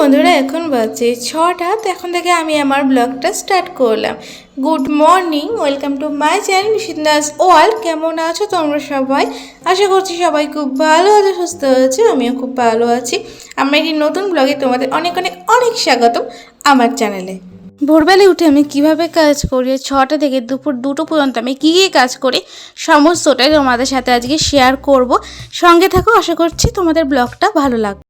বন্ধুরা, এখন বাজে 6টা। তো এখন থেকে আমি আমার ব্লগটা স্টার্ট করলাম। Good morning, welcome to my channel Nishinda's world. কেমন আছো তোমরা সবাই? আশা করছি সবাই খুব ভালো আছো, সুস্থ আছো। আমিও খুব ভালো আছি। আমার একটি নতুন ব্লগে তোমাদের অনেক অনেক অনেক স্বাগতম আমার চ্যানেলে। ভোরবেলায় উঠে আমি কিভাবে কাজ করি, 6টা থেকে দুপুর 2টো পর্যন্ত আমি কী কী কাজ করি সমস্তটাই তোমাদের সাথে আজকে শেয়ার করব। সঙ্গে থাকো, আশা করছি তোমাদের ব্লগটা ভালো লাগবে।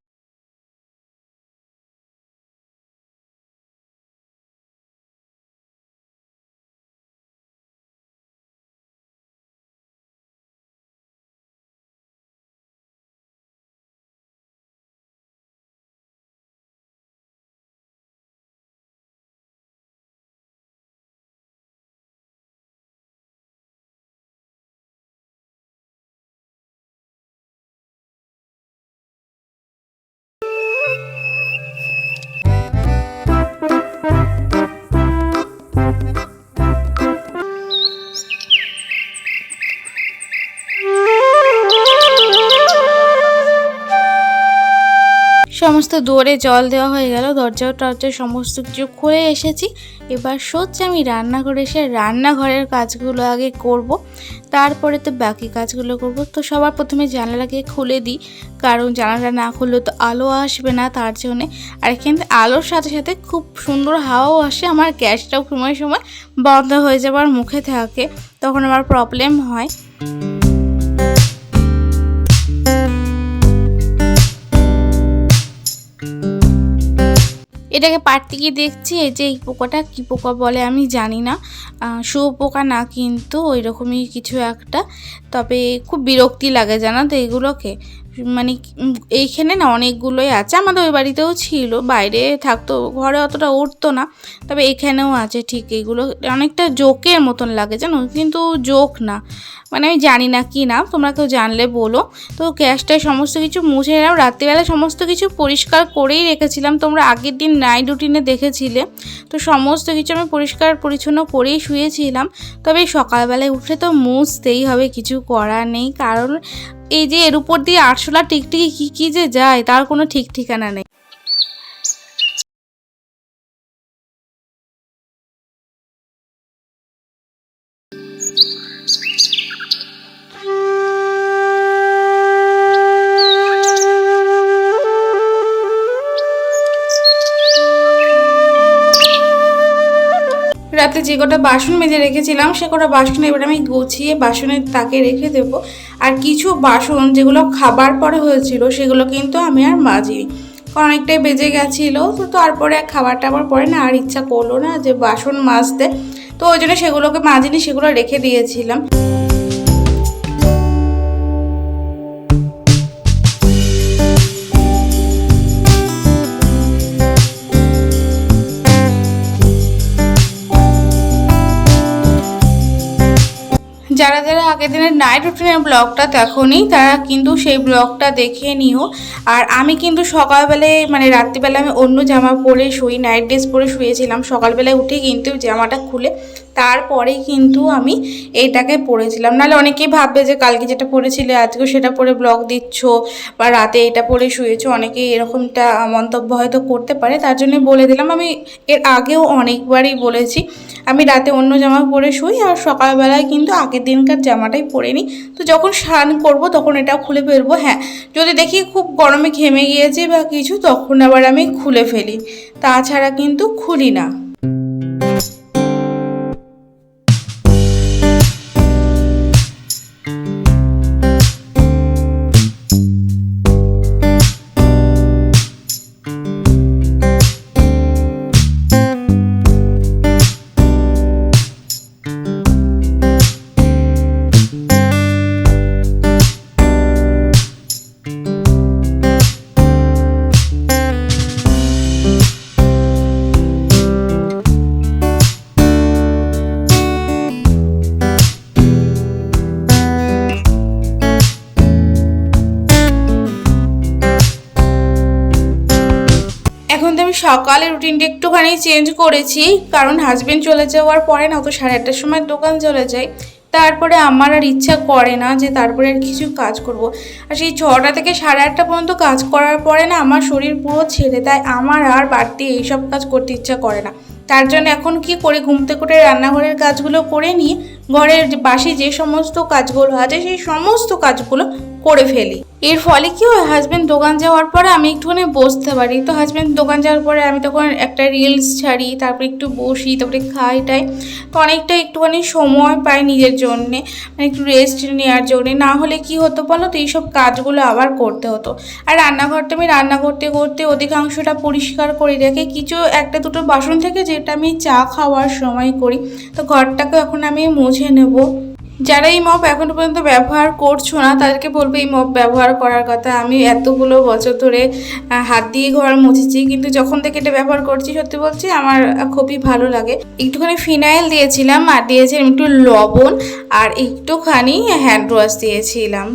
সমস্ত দুয়ারে জল দেওয়া হয়ে গেল, দরজা টরজা সমস্ত কিছু খুলে এসেছি। এবার সোচ্চ আমি রান্নাঘরে এসে রান্নাঘরের কাজগুলো আগে করব, তারপরে তো বাকি কাজগুলো করব। তো সবার প্রথমে জানালাকে খুলে দিই, কারণ জানালা না খুললে তো আলো আসবে না, তার জন্যে। আর এখানে আলোর সাথে সাথে খুব সুন্দর হাওয়াও আসে। আমার গ্যাসটাও সময় সময় বন্ধ হয়ে যাবার মুখে থাকে, তখন আমার প্রবলেম হয়। এটাকে পাড়তে গিয়ে দেখছি এই যে এই পোকাটা কী পোকা বলে আমি জানি না, শুয়োপোকা না, কিন্তু ওই রকমই কিছু একটা। তবে খুব বিরক্তি লাগে জানো তো এগুলোকে। মানে এইখানে না অনেকগুলোই আছে, আমাদের ওই বাড়িতেও ছিল, বাইরে থাকতো, ঘরে অতটা উঠতো না, তবে এখানেও আছে। ঠিক এগুলো অনেকটা জোকের মতন লাগে জানো, কিন্তু জোক না, মানে আমি জানি না কি না, তোমরা কেউ জানলে বলো। তো গ্যাসটায় সমস্ত কিছু মুছে নিলাম, রাত্রিবেলা সমস্ত কিছু পরিষ্কার করেই রেখেছিলাম, তোমরা আগের দিন নাইট রুটিনে দেখেছিলে। তো সমস্ত কিছু আমি পরিষ্কার পরিচ্ছন্ন করেই শুয়েছিলাম। তবে সকালবেলায় উঠে তো মুছতেই হবে, কিছু করার নেই, কারণ এই যে এর উপর দিয়ে আরশোলা টিকটিকি কী কী যে যায় তার কোনো ঠিক ঠিকানা নেই। রাতে যে কটা বাসন মেজে রেখেছিলাম সে কটা বাসন এবার আমি গুছিয়ে বাসনের তাকে রেখে দেবো। আর কিছু বাসন যেগুলো খাবার পরে হয়েছিল সেগুলো কিন্তু আমি আর মাজিনি, কারণ অনেকটাই বেজে গেছিলো। তো তারপরে খাবার টাবার পরে না আর ইচ্ছা করলো না যে বাসন মাজতে, তো ওই জন্য সেগুলোকে মাজিনি, সেগুলো রেখে দিয়েছিলাম। যারা যারা আগের দিনের নাইট রুটিনের ব্লগটা দেখোনি তারা কিন্তু সেই ব্লগটা দেখে নিও। আর আমি কিন্তু সকালবেলায় মানে রাত্রিবেলা আমি অন্য জামা পরে শুই, নাইট ড্রেস পরে শুয়েছিলাম। সকালবেলায় উঠে কিন্তু জামাটা খুলে তারপরেই কিন্তু আমি এইটাকে পরেছিলাম। নাহলে অনেকেই ভাববে যে কালকে যেটা পরেছিলে আজকেও সেটা পরে ব্লগ দিচ্ছ, বা রাতে এটা পরে শুয়েছো, অনেকেই এরকমটা মন্তব্য হয়তো করতে পারে, তার জন্য বলে দিলাম। আমি এর আগেও অনেকবারই বলেছি আমি রাতে অন্য জামা পরে শুই, আর সকালবেলায় কিন্তু আগের দিনকার জামাটাই পরে নিই। তো যখন স্নান করবো তখন এটাও খুলে ফেলবো। হ্যাঁ, যদি দেখি খুব গরমে ঘেমে গিয়েছে বা কিছু, তখন আবার আমি খুলে ফেলি, তাছাড়া কিন্তু খুলি না। এখন তো আমি সকালের রুটিনটা একটুখানি চেঞ্জ করেছি, কারণ হাজবেন্ড চলে যাওয়ার পরে না, তো 8:30টার সময় দোকান চলে যায়। তারপরে আমার আর ইচ্ছা করে না যে তারপরে আর কিছু কাজ করব। আর সেই 6টা থেকে 8:30 পর্যন্ত কাজ করার পরে না আমার শরীর পুরো ছেড়ে দেয়, আমার আর বাড়তি এইসব কাজ করতে ইচ্ছা করে না। তার জন্য এখন কি করি, ঘুম থেকে উঠে রান্নাঘরের কাজগুলো করে নিয়ে ঘরের বাসি যে সমস্ত কাজগুলো আছে সেই সমস্ত কাজগুলো করে ফেলি। এর ফলে কি হয়, হাজব্যান্ড দোকান যাওয়ার পরে আমি একটুখানি বসতে পারি। তো হাজব্যান্ড দোকান যাওয়ার পরে আমি তখন একটা রিলস ছাড়ি, তারপরে একটু বসি, তারপরে খাই টাই, তো অনেকটা একটুখানি সময় পাই নিজের জন্যে, মানে একটু রেস্ট নেওয়ার জন্যে। না হলে কি হতো বলো তো, এইসব কাজগুলো আবার করতে হতো। আর রান্নাঘরটা আমি রান্না করতে করতে অধিকাংশটা পরিষ্কার করে রেখে কিছু একটা দুটো বাসন থেকে যেটা আমি চা খাওয়ার সময় করি, তো ঘরটাকে এখন আমি মুছে নেব। যারা এই মপ এখনো পর্যন্ত ব্যবহার করছো না তাদেরকে বলবো এই মপ ব্যবহার করার কথা। আমি এতগুলো বছর ধরে হাত দিয়ে ঘর মুছেছি, কিন্তু যখন থেকে এটা ব্যবহার করছি সত্যি বলছি আমার খুবই ভালো লাগে। একটুখানি ফিনাইল দিয়েছিলাম, আর দিয়েছিলাম একটু লবণ, আর একটুখানি হ্যান্ড ওয়াশ দিয়েছিলাম।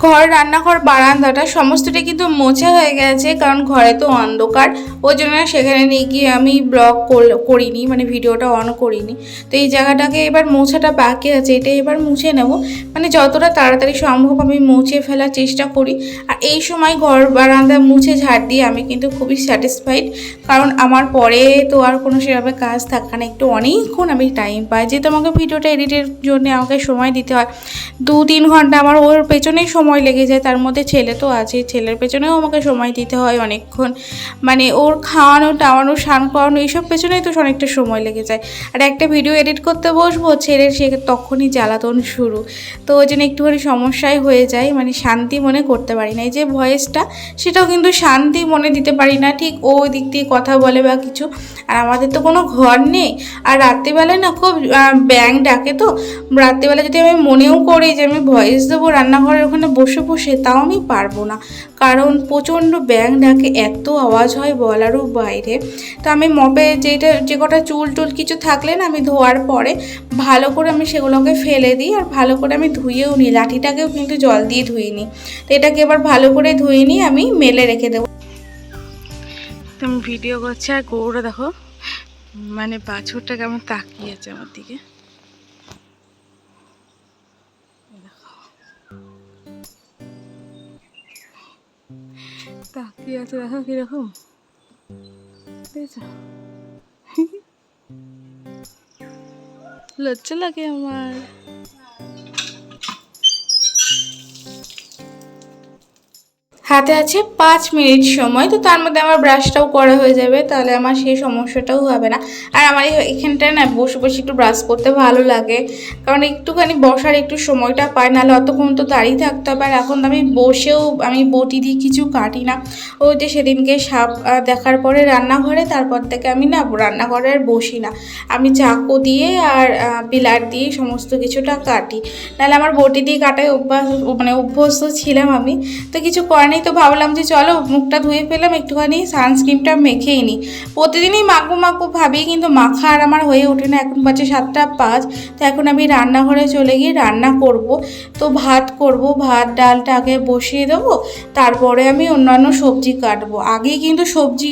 ঘর, রান্নাঘর, বারান্দাটা সমস্তটা কিন্তু মোছা হয়ে গেছে, কারণ ঘরে তো অন্ধকার, ওই জন্য সেখানে নিয়ে গিয়ে আমি ব্লগ করিনি, মানে ভিডিওটা অন করিনি। তো এই জায়গাটাকে এবার মোছাটা বাকি আছে, এটা এবার মুছে নেব, মানে যতটা তাড়াতাড়ি সম্ভব আমি মুছে ফেলার চেষ্টা করি। আর এই সময় ঘর বারান্দা মুছে ঝাড় দিয়ে আমি কিন্তু খুবই স্যাটিসফাইড, কারণ আমার পরে তো আর কোনো সেভাবে কাজ থাকে না, একটু অনেকক্ষণ আমি টাইম পাই। যেহেতু আমাকে ভিডিওটা এডিটের জন্য আমাকে সময় দিতে হয়, 2-3 ঘন্টা আমার ওর পেছনেই সময় লেগে যায়। তার মধ্যে ছেলে তো আছে, ছেলের পেছনেও আমাকে সময় দিতে হয় অনেকক্ষণ, মানে ওর খাওয়ানো টাওয়ানো স্নান করানো এইসব পেছনেই তো অনেকটা সময় লেগে যায়। আর একটা ভিডিও এডিট করতে বসবো, ছেলের সে তখনই জ্বালাতন শুরু, তো ওই জন্য একটুখানি সমস্যাই হয়ে যায়, মানে শান্তি মনে করতে পারি না। এই যে ভয়েসটা, সেটাও কিন্তু শান্তি মনে দিতে পারি না, ঠিক ও দিক দিয়ে কথা বলে বা কিছু। আর আমাদের তো কোনো ঘর নেই, আর রাত্রিবেলায় না খুব ব্যাং ডাকে, তো রাত্রিবেলা যদি আমি মনেও করি যে আমি ভয়েস দেবো রান্নাঘরের ওখানে বসে বসে, তাও আমি পারবো না, কারণ প্রচণ্ড ব্যাং ডাকে, এত আওয়াজ হয় বলারও বাইরে। তো আমি মপে যে কটা চুল টুল কিছু থাকলে না, আমি ধোয়ার পরে ভালো করে আমি সেগুলোকে ফেলে দিই, আর ভালো করে আমি ধুয়েও নিই, লাঠিটাকেও কিন্তু জল দিয়ে ধুয়ে নিই। তো এটাকে এবার ভালো করে ধুয়ে নিই, আমি মেলে রেখে দেবো। তুমি ভিডিও করছে আর গৌড়া দেখো, মানে বাছুরটা কেমন তাকিয়েছে আমার দিকে, তাকিয়ে আছে, দেখো কিরকম, লজ্জা লাগে আমার। হাতে আছে 5 মিনিট সময়, তো তার মধ্যে আমার ব্রাশটাও করা হয়ে যাবে, তাহলে আমার সেই সমস্যাটাও হবে না। আর আমার এখানটায় না বসে বসে একটু ব্রাশ করতে ভালো লাগে, কারণ একটুখানি বসার একটু সময়টা পাই, নাহলে অতক্ষণ তো দাঁড়িয়ে থাকতে হবে। আর এখন আমি বসেও আমি বটি দিয়ে কিছু কাটি না, ওই যে সেদিনকে সাপ দেখার পরে রান্নাঘরে, তারপর থেকে আমি না রান্নাঘরে আর বসি না, আমি চাকু দিয়ে আর পিলার দিয়ে সমস্ত কিছুটা কাটি, নাহলে আমার বটি দিয়ে কাটায় অভ্যস্ত ছিলাম আমি। তো কিছু করার নেই, তো ভাবলাম যে চলো মুখটা ধুয়ে ফেলাম, একটুখানি সানস্ক্রিনটা মেখেই নিই। প্রতিদিনই মাখবো মাখবো ভাবি, কিন্তু মাখা আর আমার হয়ে ওঠে না। এখন বাজে 7:05, তো এখন আমি রান্নাঘরে চলে গিয়ে রান্না করব। তো ভাত করব, ভাত ডালটা আগে বসিয়ে দেবো, তারপরে আমি অন্যান্য সবজি কাটবো। আগেই কিন্তু সবজি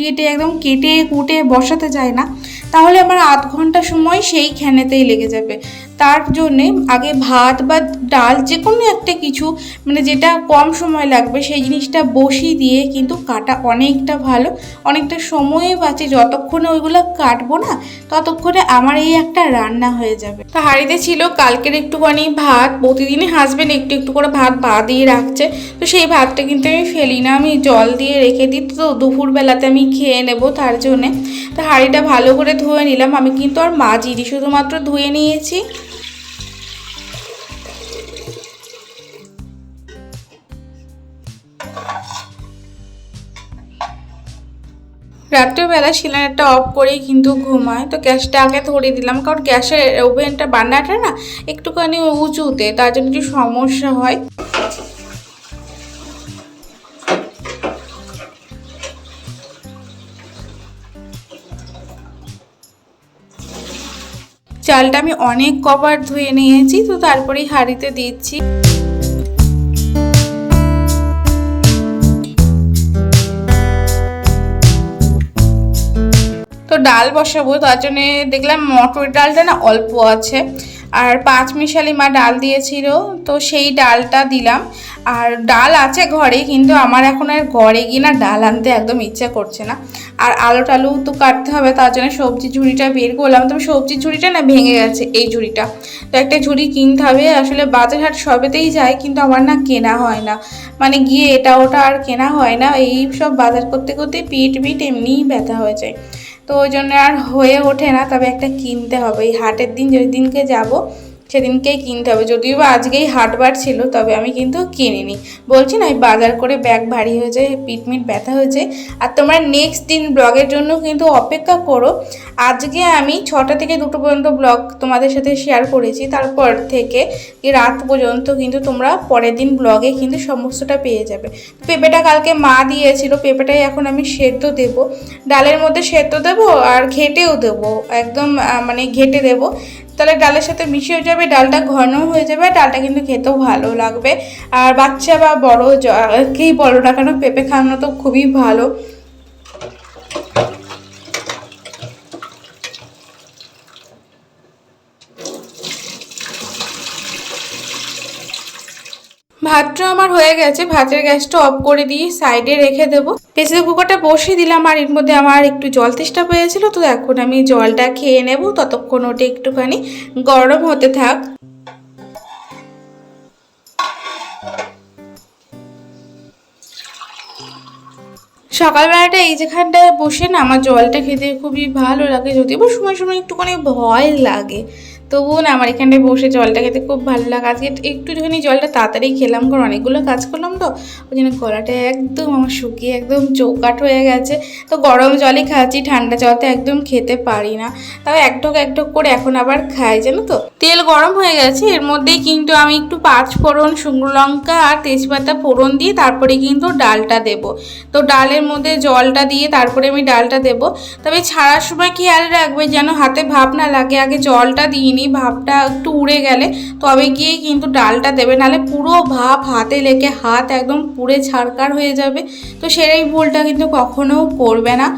কেটে কুটে বসাতে যায় না, তাহলে আমার আধ ঘন্টা সময় সেইখানেতেই লেগে যাবে। তার জন্যে আগে ভাত বা ডাল যে কোনো একটা কিছু, মানে যেটা কম সময় লাগবে সেই জিনিসটা বসিয়ে দিয়ে কিন্তু কাটা অনেকটা ভালো, অনেকটা সময়ও বাঁচে। যতক্ষণে ওইগুলো কাটবো না ততক্ষণে আমার এই একটা রান্না হয়ে যাবে। তো হাঁড়িতে ছিল কালকের একটুখানি ভাত, প্রতিদিনই হাজব্যান্ড একটু একটু করে ভাত দিয়ে রাখছে, তো সেই ভাতটা কিন্তু আমি ফেলি না, আমি জল দিয়ে রেখে দিই, তো দুপুরবেলাতে আমি খেয়ে নেবো তার জন্যে। তো হাঁড়িটা ভালো করে ধুয়ে নিলাম, আমি কিন্তু আর মাজিনি, শুধুমাত্র ধুয়ে নিয়েছি। রাত্রেবেলা সিলিন্ডারটা অফ করেই কিন্তু ঘুমায়, তো গ্যাসটা আগে ধরিয়ে দিলাম, কারণ গ্যাসের ওভেনটা বান্নাটা না একটুখানি উঁচুতে, তার জন্য একটু সমস্যা হয়। চালটা আমি অনেক কবার ধুয়ে নিয়েছি, তো তারপরেই হাঁড়িতে দিচ্ছি। তো ডাল বসাবো, তার জন্যে দেখলাম মটর ডালটা না অল্প আছে, আর 5 মিশালি মা ডাল দিয়েছিল, তো সেই ডালটা দিলাম। আর ডাল আছে ঘরে, কিন্তু আমার এখন আর ঘরে গিয়ে না ডাল আনতে একদম ইচ্ছা করছে না। আর আলু টালু তো কাটতে হবে, তার জন্য সবজি ঝুড়িটা বের করলাম। তবে সবজির ঝুড়িটা না ভেঙে গেছে, এই ঝুড়িটা, তো একটা ঝুড়ি কিনতে হবে। আসলে বাজার হাট সবেতেই যায়, কিন্তু আমার না কেনা হয় না, মানে গিয়ে এটা ওটা আর কেনা হয় না। এই সব বাজার করতে করতে পিঠ এমনিই ব্যথা হয়ে যায়, তো ওই জন্য আর হয়ে ওঠে না। তবে একটা কিনতে হবে, এই হাটের দিন যেদিনকে যাব সেদিনকেই কিনতে হবে। যদিও বা আজকেই হাটবার ছিল, তবে আমি কিন্তু কিনিনি। বলছি না, বাজার করে ব্যাগ ভারী হয়ে যায়, পিঠমিট ব্যথা হয়ে যায়। আর তোমরা নেক্সট দিন ব্লগের জন্য কিন্তু অপেক্ষা করো। আজকে আমি 6টা থেকে 2টো পর্যন্ত ব্লগ তোমাদের সাথে শেয়ার করেছি, তারপর থেকে রাত পর্যন্ত কিন্তু তোমরা পরের দিন ব্লগে কিন্তু সমস্তটা পেয়ে যাবে। পেঁপেটা কালকে মা দিয়েছিল, পেঁপেটাই এখন আমি সেদ্ধ দেব, ডালের মধ্যে সেদ্ধ দেবো আর ঘেটেও দেবো, একদম মানে ঘেটে দেবো, তাহলে ডালের সাথে মিশে যাবে, ডালটা ঘন হয়ে যাবে, ডালটা কিন্তু খেতেও ভালো লাগবে। আর বাচ্চা বা বড় কেই বলো না কেন, পেঁপে খাওয়ানো তো খুবই ভালো। ভাতটা আমার হয়ে গেছে, ভাতের গ্যাসটা অফ করে দিয়ে সাইডে রেখে দেবো। প্রেসার কুকারটা বসিয়ে দিলাম, আর এর মধ্যে আমার একটু জল তেষ্টা পেয়েছিল, তো এখন আমি জলটা খেয়ে নেব। ততক্ষণ ওটা একটুখানি গরম হতে থাক। সকালবেলাটা এই যেখানটায় বসে না আমার জলটা খেতে খুবই ভালো লাগে, যদিও সময় সময় একটুখানি ভয় লাগে, তবুও না আমার এখানটায় বসে জলটা খেতে খুব ভালো লাগে। আজকে একটুখানি জলটা তাড়াতাড়ি খেলাম, কারণ অনেকগুলো কাজ করলাম, তো ওই জন্য গলাটা একদম আমার শুকিয়ে একদম চৌকাট হয়ে গেছে। তো গরম জলই খাচ্ছি, ঠান্ডা জল তো একদম খেতে পারি না, তাও এক ঢোক করে এখন আবার খাই, জানো তো। তেল গরম হয়ে গেছে, এর মধ্যেই কিন্তু আমি একটু 5 ফোড়ন, শুকনো লঙ্কা আর তেজপাতা ফোড়ন দিয়ে তারপরে কিন্তু ডালটা দেব। তো ডালের মধ্যে জলটা দিয়ে তারপরে আমি ডালটা দেব। তবে ছাড়ার সময় খেয়াল রাখবে যেন হাতে ভাপ না লাগে, আগে জলটা দিইনি, ভাপটা একটু উড়ে গেলে তবে গিয়ে কিন্তু ডালটা দেবে, নাহলে পুরো ভাপ হাতে লেগে হাত একদম পুড়ে ছাড়কার হয়ে যাবে। তো সেই ভুলটা কিন্তু কখনো করবে না।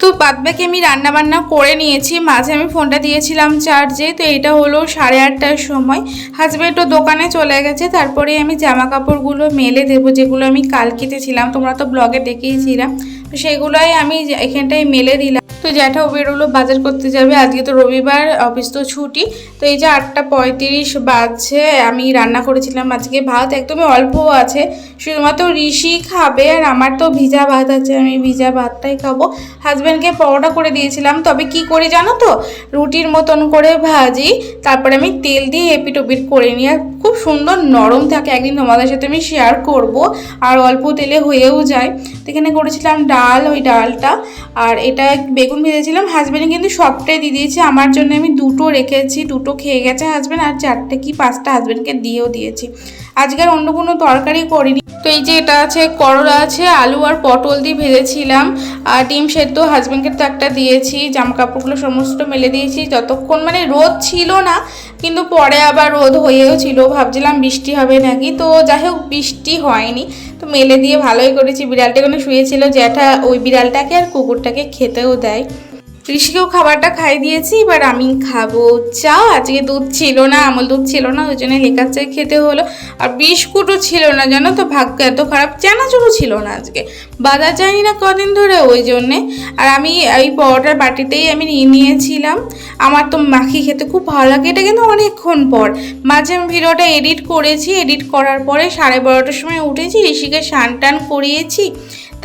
তো বাদবাকি আমি রান্নাবান্না করে নিয়েছি, মাঝে আমি ফোনটা দিয়েছিলাম চার্জে। তো এটা হলো 8:30টার সময়, হাজব্যান্ডও দোকানে চলে গেছে। তারপরে আমি জামা কাপড়গুলো মেলে দেবো, যেগুলো আমি কাল কেটেছিলাম, তোমরা তো ব্লগে দেখেইছিলাম, তো সেগুলোই আমি এখানটায় মেলে দিলাম। তো জ্যাঠাও বেরোলো বাজার করতে যাবে, আজকে তো রবিবার, অফিস তো ছুটি। তো এই যে 8:35 বাজছে, আমি রান্না করেছিলাম আজকে ভাত, একদমই অল্প আছে, শুধুমাত্র ঋষি খাবে, আর আমার তো ভিজা ভাত আছে, আমি ভিজা ভাতটাই খাবো। হাজব্যান্ডকে পরোটা করে দিয়েছিলাম, তবে কি করি জানো তো, রুটির মতন করে ভাজি, তারপরে আমি তেল দিয়ে এপিট ওপিট করে নিই, আর খুব সুন্দর নরম থাকে। একদিন তোমাদের সাথে আমি শেয়ার করব, আর অল্প তেলে হয়েও যায়। তো এখানে করেছিলাম ডাল, ওই ডালটা, আর এটা বেগুন ভেজেছিলাম। হাজব্যান্ড কিন্তু সবটাই দিয়ে দিয়েছে, আমার জন্য আমি 2টো রেখেছি, 2টো খেয়ে গেছে হাজব্যান্ড, আর 4টে কি 5টা হাজব্যান্ডকে দিয়েও দিয়েছি। আজকে আর অন্য কোনো তরকারি করিনি। তো এই যে এটা আছে করলা আছে, আলু আর পটল দিয়ে ভেজেছিলাম, আর ডিম সেদ্ধ হাজব্যান্ডকে তো একটা দিয়েছি। জামা কাপড়গুলো সমস্ত মেলে দিয়েছি, যতক্ষণ মানে রোদ ছিল না, কিন্তু পরে আবার রোদ হয়েও ছিল, ভাবছিলাম বৃষ্টি হবে নাকি, তো যাই হোক বৃষ্টি হয়নি। তো মেলে দিয়ে ভালোই করেছি। বিড়ালটা ওখানে শুয়েছিল, জ্যাঠা ওই বিড়ালটাকে আর কুকুরটাকে খেতেও দেয়। ঋষিকেও খাবারটা খাই দিয়েছি, এবার আমি খাবো চা। আজকে দুধ ছিল না, আমল দুধ ছিল না, ওই জন্য লেকার চা খেতে হলো। আর বিস্কুটও ছিল না, জানো তো, ভাগ্য এত খারাপ, চানাচুরও ছিল না আজকে, বাজার যায়নি না কদিন ধরে, ওই জন্যে। আর আমি এই পরোটার বাটিতেই আমি নিয়ে নিয়েছিলাম, আমার তো মাখি খেতে খুব ভালো লাগে। এটা কিন্তু অনেকক্ষণ পর, মাঝে আমি ভিডিওটা এডিট করেছি, এডিট করার পরে 12:30টার সময় উঠেছি, ঋষিকে স্নান টান করিয়েছি,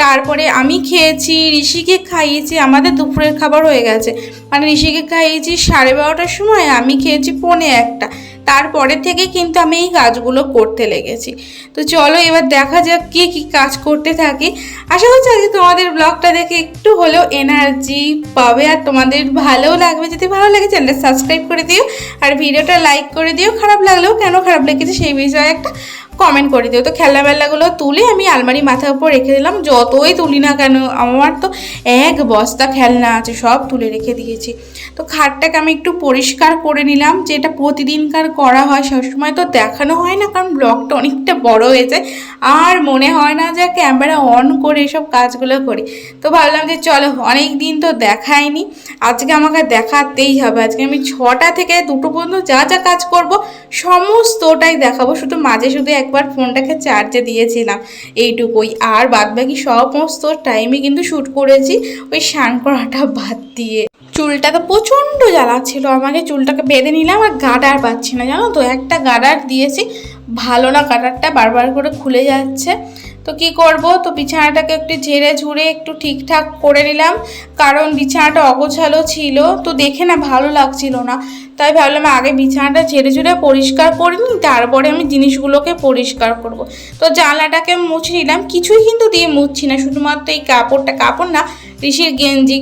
তারপরে আমি খেয়েছি, ঋষিকে খাইয়েছি, আমাদের দুপুরের খাবার হয়ে গেছে, মানে ঋষিকে খাইয়েছি 12:30টার সময়, আমি খেয়েছি 1:45। তারপরে থেকে কিন্তু আমি এই কাজগুলো করতে লেগেছি। তো চলো এবার দেখা যাক কি কি কাজ করতে থাকি। আশা করছি আজকে তোমাদের ব্লগটা দেখে একটু হলেও এনার্জি পাবে, আর তোমাদের ভালোও লাগবে। যদি ভালো লাগে চ্যানেলটা সাবস্ক্রাইব করে দিও, আর ভিডিওটা লাইক করে দিও। খারাপ লাগলেও কেন খারাপ লেগেছে সেই বিষয়ে একটা কমেন্ট করে দিও। তো খেলনামেলাগুলো তুলে আমি আলমারি মাথার উপর রেখে দিলাম, যতই তুলি না কেন আমার তো এক বস্তা খেলনা আছে, সব তুলে রেখে দিয়েছি। তো তো খাটটাকে আমি একটু পরিষ্কার করে নিলাম, যেটা প্রতিদিনকার করা হয়, সবসময় তো দেখানো হয় না কারণ ব্লগটা অনেকটা বড় হয়ে যায় আর মনে হয় না যে ক্যামেরা অন করে এসব কাজগুলো করি। তো ভাবলাম যে চলো অনেক দিন তো দেখায়নি, আজকে আমাকে দেখাতেই হবে। আজকে আমি 6টা থেকে 2টো পর্যন্ত যা যা কাজ করব সমস্তটাই দেখাবো, শুধু মাঝে শুধু একবার ফোনটাকে চার্জে দিয়েছিলাম এইটুকুই, আর বাদবাকি সমস্ত টাইমে কিন্তু শ্যুট করেছি ওই স্নান করাটা বাদ দিয়ে। চুলটা তো প্রচণ্ড জ্বালাচ্ছিল আমাকে, চুলটাকে বেঁধে নিলাম আর গার্ডার পাচ্ছি না, জানো তো একটা গার্ডার দিয়েছি, ভালো না গার্ডারটা, বারবার করে খুলে যাচ্ছে। তো কি করব, তো বিছানাটাকে একটু ঝেড়ে ঝুড়ে একটু ঠিকঠাক করে নিলাম, কারণ বিছানাটা অগোছালো ছিল, তো দেখে না ভালো লাগছিল না, তাই ভাবলাম আগে বিছানাটা ঝেড়ে ঝুড়ে পরিষ্কার করে নিই, তারপরে আমি জিনিসগুলোকে পরিষ্কার করব। তো জানলাটাকে মুছে নিলাম, কিছুই কিন্তু দিয়ে মুছছি না, শুধুমাত্র এই কাপড় না, ঋষির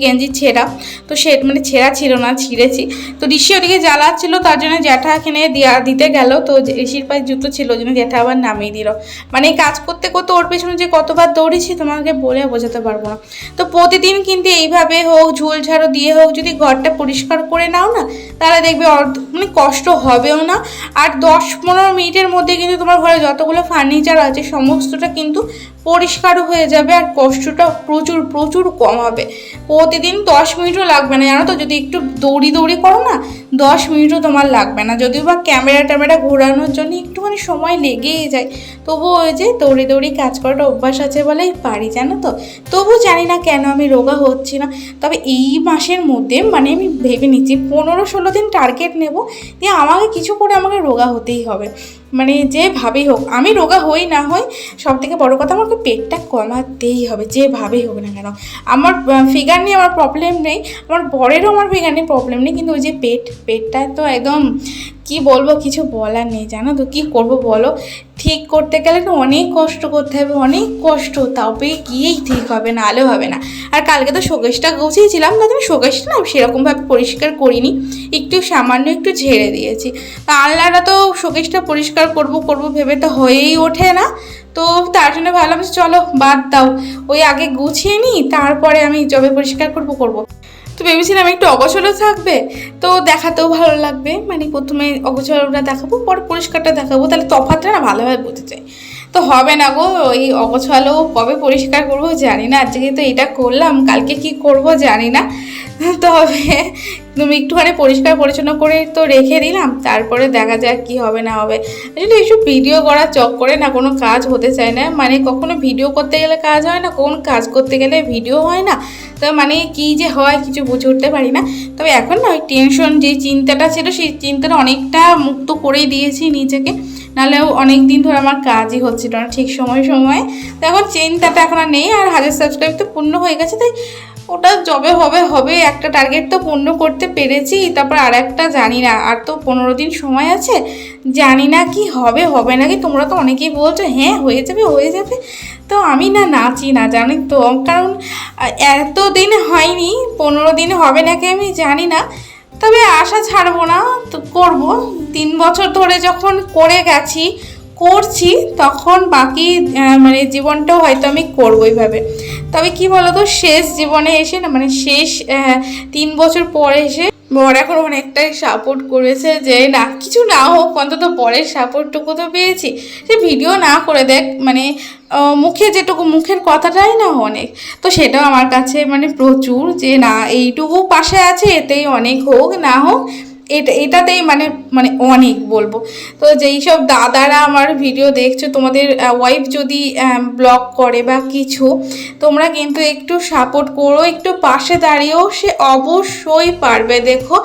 গেঞ্জি ছেঁড়া, তো সে মানে ছেঁড়া ছিল না, ছিঁড়েছি। তো ঋষি ওদিকে জ্বালাচ্ছিল, তার জন্য জ্যাঠা এখানে দিতে গেল, তো ঋষির পায়ে জুতো ছিল, ওই জন্য জ্যাঠা আবার নামিয়ে দিল। মানে এই কাজ করতে করতে ওর পেছনে যে কতবার দৌড়েছি তোমাকে বলে বোঝাতে পারবো না। তো প্রতিদিন কিন্তু এইভাবে হোক, ঝোল ঝাড়ু দিয়ে হোক, যদি ঘরটা পরিষ্কার করে নাও না, তাহলে দেখবে মানে কষ্ট হবেও না, আর 10-15 মিনিটের মধ্যে কিন্তু তোমার ঘরে যতগুলো ফার্নিচার আছে সমস্তটা কিন্তু পরিষ্কারও হয়ে যাবে, আর কষ্টটা প্রচুর প্রচুর কম হবে। প্রতিদিন 10 মিনিটও লাগবে না, জানো তো, যদি একটু দৌড়ি করো না 10 মিনিটও তোমার লাগবে না, যদিও বা ক্যামেরা ঘোরানোর জন্য একটুখানি সময় লেগেই যায়, তবুও ওই যে দৌড়ি কাজ করাটা অভ্যাস আছে বলেই পারি, জানো তো। তবু জানি না কেন আমি রোগা হচ্ছি না। তবে এই মাসের মধ্যে মানে আমি ভেবে নিচ্ছি 15-16 দিন টার্গেট নেব, দিয়ে আমাকে কিছু করে আমাকে রোগা হতেই হবে, মানে যেভাবেই হোক, আমি রোগা হই না হই, সব থেকে বড়ো কথা আমাকে পেটটা কমাতেই হবে, যেভাবেই হোক না কেন। আমার ফিগার নিয়ে আমার প্রবলেম নেই, আমার বরেরও আমার ফিগার নিয়ে প্রবলেম নেই, কিন্তু ওই যে পেটটা তো একদম কি বলবো, কিছু বলার নেই, জানো তো। কী করবো বলো, ঠিক করতে গেলে না অনেক কষ্ট করতে হবে, অনেক কষ্ট, তবে গিয়েই ঠিক হবে, নাহলেও হবে না। আর কালকে তো শোকেসটা গুছিয়েছিলাম, তাতে আমি শোকেসটা না সেরকমভাবে পরিষ্কার করিনি, সামান্য একটু ঝেড়ে দিয়েছি। আলনাটা তো শোকেসটা পরিষ্কার করব ভেবে তো হয়েই ওঠে না, তো তার জন্য ভাবলাম চলো বাদ দাও, ওই আগে গুছিয়ে নিই, তারপরে আমি যবে পরিষ্কার করব। তো ভেবেছিলাম একটু অগোছালো থাকবে, তো দেখাতেও ভালো লাগবে, মানে প্রথমে অগোছালোটা দেখাবো, পরে পরিষ্কারটা দেখাবো, তাহলে তফাৎটা না ভালোভাবে বুঝতে চাই। তো হবে না গো, ওই অগোছালো কবে পরিষ্কার করবো জানি না, আজকে তো এটা করলাম, কালকে কি করব জানি না। তবে তুমি একটুখানি পরিষ্কার পরিচ্ছন্ন করে তো রেখে দিলাম, তারপরে দেখা যাক কি হবে না হবে। আসলে এইসব ভিডিও করার চক্করে না কোনো কাজ হতে চায় না, মানে কখনো ভিডিও করতে গেলে কাজ হয় না, কোন কাজ করতে গেলে ভিডিও হয় না, তো মানে কী যে হয় কিছু বুঝে উঠতে পারি না। তবে এখন না ওই টেনশন যে চিন্তাটা ছিল, সেই চিন্তাটা অনেকটা মুক্ত করেই দিয়েছি নিজেকে, নাহলেও অনেক দিন ধরে আমার কাজই হচ্ছিল না ঠিক সময়ে। তো এখন চিন্তাটা এখন আর নেই, আর 1000 সাবস্ক্রাইব তো পূর্ণ হয়ে গেছে, তাই ওটা যবে হবে, একটা টার্গেট তো পূর্ণ করতে পেরেছি, তারপর আর একটা জানি না, আর তো 15 দিন সময় আছে, জানি না কি হবে নাকি। তোমরা তো অনেকেই বলছো হ্যাঁ হয়ে যাবে, তো আমি না নাচি না, জানি তো, কারণ এত দিন হয়নি, 15 দিন হবে নাকি আমি জানি না, তবে আশা ছাড়বো না, তো করবো। 3 বছর ধরে যখন করছি তখন বাকি মানে জীবনটাও হয়তো আমি করবো এইভাবে। তবে কি বলতো, শেষ জীবনে এসে না, মানে শেষ 3 বছর পরে এসে বর এখন অনেকটাই সাপোর্ট করেছে, যে না কিছু না হোক অন্তত বরের সাপোর্টটুকু তো পেয়েছি, সে ভিডিও না করে দেখ, মানে মুখের কথাটাই না অনেক, তো সেটাও আমার কাছে মানে প্রচুর, যে না এইটুকু পাশে আছে, এতেই অনেক, হোক না হোক এটাতেই মানে অনেক বলবো। তো যেই সব দাদারা আমার ভিডিও দেখছো, তোমাদের ওয়াইফ যদি ব্লগ করে বা কিছু, তোমরা কিন্তু একটু সাপোর্ট করো, একটু পাশে দাঁড়িয়েও, সে অবশ্যই পারবে। দেখো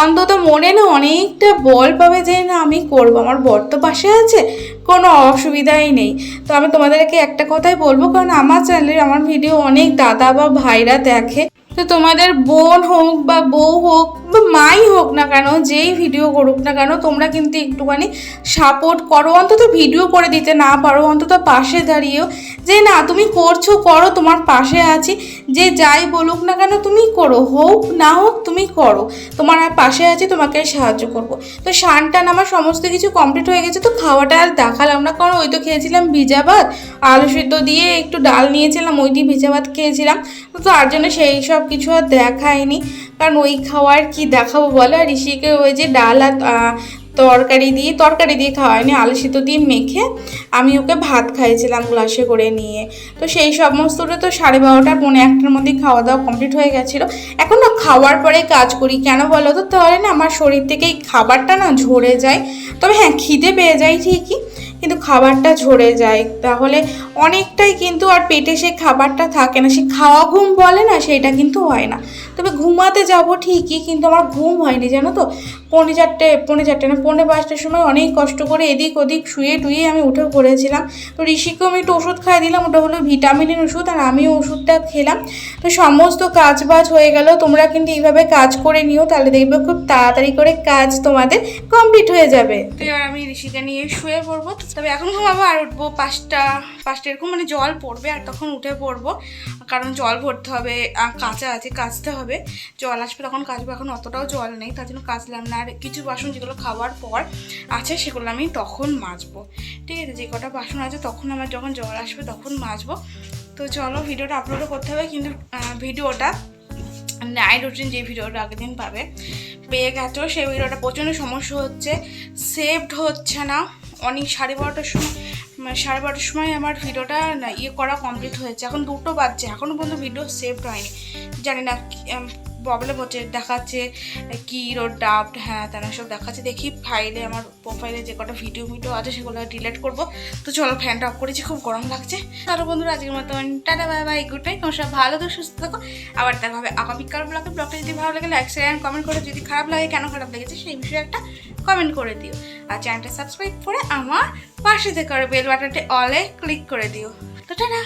অন্তত মনে না অনেকটা বল পাবে, যে না আমি করবো, আমার বর তো পাশে আছে, কোনো অসুবিধাই নেই। তো আমি তোমাদেরকে একটা কথাই বলবো, কারণ আমার চ্যানেলে আমার ভিডিও অনেক দাদা বা ভাইরা দেখে, তো তোমাদের বোন হোক বা বউ হোক বা মাই হোক না কেন, যেই ভিডিও করুক না কেন, তোমরা কিন্তু একটুখানি সাপোর্ট করো, অন্তত ভিডিও করে দিতে না পারো, অন্তত পাশে দাঁড়িয়েও, যে না তুমি করো, তোমার পাশে আছি, যে যাই বলুক না কেন তুমি করো, হোক না হোক তুমি করো, তোমার আর পাশে আছি, তোমাকে সাহায্য করব। তো স্নান আমার সমস্ত কিছু কমপ্লিট হয়ে গেছে, তো খাওয়াটা আর দেখালাম না, কারণ ওই তো খেয়েছিলাম ভিজা ভাত, আলু সিদ্ধ দিয়ে একটু ডাল নিয়েছিলাম, ওই দিয়ে ভিজা ভাত খেয়েছিলাম, তো তার জন্য সেই সব কিছু আর দেখায়নি, কারণ ওই খাওয়ার কি দেখাবো বলো। আর ঋষিকে ওই যে ডাল আর তরকারি দিয়ে খাওয়ায়নি, আলু সিদ্ধ দিয়ে মেখে আমি ওকে ভাত খাইয়েছিলাম গ্লাসে করে নিয়ে। তো সেই সমস্তটা তো 12:30 পৌনে 1টার মধ্যেই খাওয়া দাওয়া কমপ্লিট হয়ে গেছিলো। এখন না খাওয়ার পরে কাজ করি, কেন বলো তো, তাহলে না আমার শরীর থেকে এই খাবারটা না ঝরে যায়। তবে হ্যাঁ, খিদে পেয়ে যায় ঠিকই, কিন্তু খাবারটা ঝরে যায়, তাহলে অনেকটাই কিন্তু আর পেটে সে খাবারটা থাকে না, সে খাওয়া ঘুম বলে না, সেটা কিন্তু হয় না। তবে ঘুমাতে যাব ঠিকই, কিন্তু আমার ঘুম হয়নি জানো তো। পৌনে চারটে না, 4:45টার সময় অনেক কষ্ট করে এদিক ওদিক শুয়ে টুয়ে আমি উঠে পড়েছিলাম। তো ঋষিকেও আমি একটু ওষুধ খাই দিলাম, ওটা হলো ভিটামিনের ওষুধ, আর আমিও ওষুধটা খেলাম। তো সমস্ত কাজ বাজ হয়ে গেল। তোমরা কিন্তু এইভাবে কাজ করে নিও, তাহলে দেখবে খুব তাড়াতাড়ি করে কাজ তোমাদের কমপ্লিট হয়ে যাবে। তো এবার আমি ঋষিকে নিয়ে শুয়ে পড়বো। তবে এখন ঘুমাবো আর উঠবো 5টা এরকম, মানে জল পড়বে আর তখন উঠে পড়বো, কারণ জল ভরতে হবে, কাঁচা আছে, কাচতে হবে, জল আসবে তখন কাচবো। এখন অতটাও জল নেই, তার জন্য কাচলাম না। আর কিছু বাসন যেগুলো খাওয়ার পর আছে সেগুলো আমি তখন মাজবো, ঠিক আছে। যে কটা বাসন আছে তখন আমার যখন জল আসবে তখন মাজবো। তো চলো, ভিডিওটা আপলোডও করতে হবে, কিন্তু ভিডিওটা নাইট রুটিন যে ভিডিওটা আগের দিন পেয়ে গেছো, সেই ভিডিওটা প্রচণ্ড সমস্যা হচ্ছে, সেভড হচ্ছে না। অনেক 12:30টার সময় আমার ভিডিওটা করা কমপ্লিট হয়েছে, এখন 2টো বাজছে, এখনও পর্যন্ত ভিডিও সেভড হয়নি। জানি না প্রবলেম হচ্ছে, দেখাচ্ছে কি রোড ডাফট হ্যাঁ তেনা সব দেখাচ্ছে। দেখি ফাইলে, আমার প্রোফাইলে যে কটা ভিডিও আছে সেগুলো ডিলিট করবো। তো চলো, ফ্যানটা অফ করেছি, খুব গরম লাগছে। তারপর বন্ধুরা, আজকের মতন tata bye bye, good night. তোমার সব ভালো তো সুস্থ থাকো, আবার দেখা হবে আগামীকাল ব্লগটা যদি ভালো লাগে লাইক শেয়ার অ্যান্ড কমেন্ট করে, যদি খারাপ লাগে কেন খারাপ লেগেছে সেই বিষয়ে একটা কমেন্ট করে দিও। আর চ্যানেলটা সাবস্ক্রাইব করে আমার পাশে থেকে বেল বাটনটি অলে ক্লিক করে দিও। তো টাটা।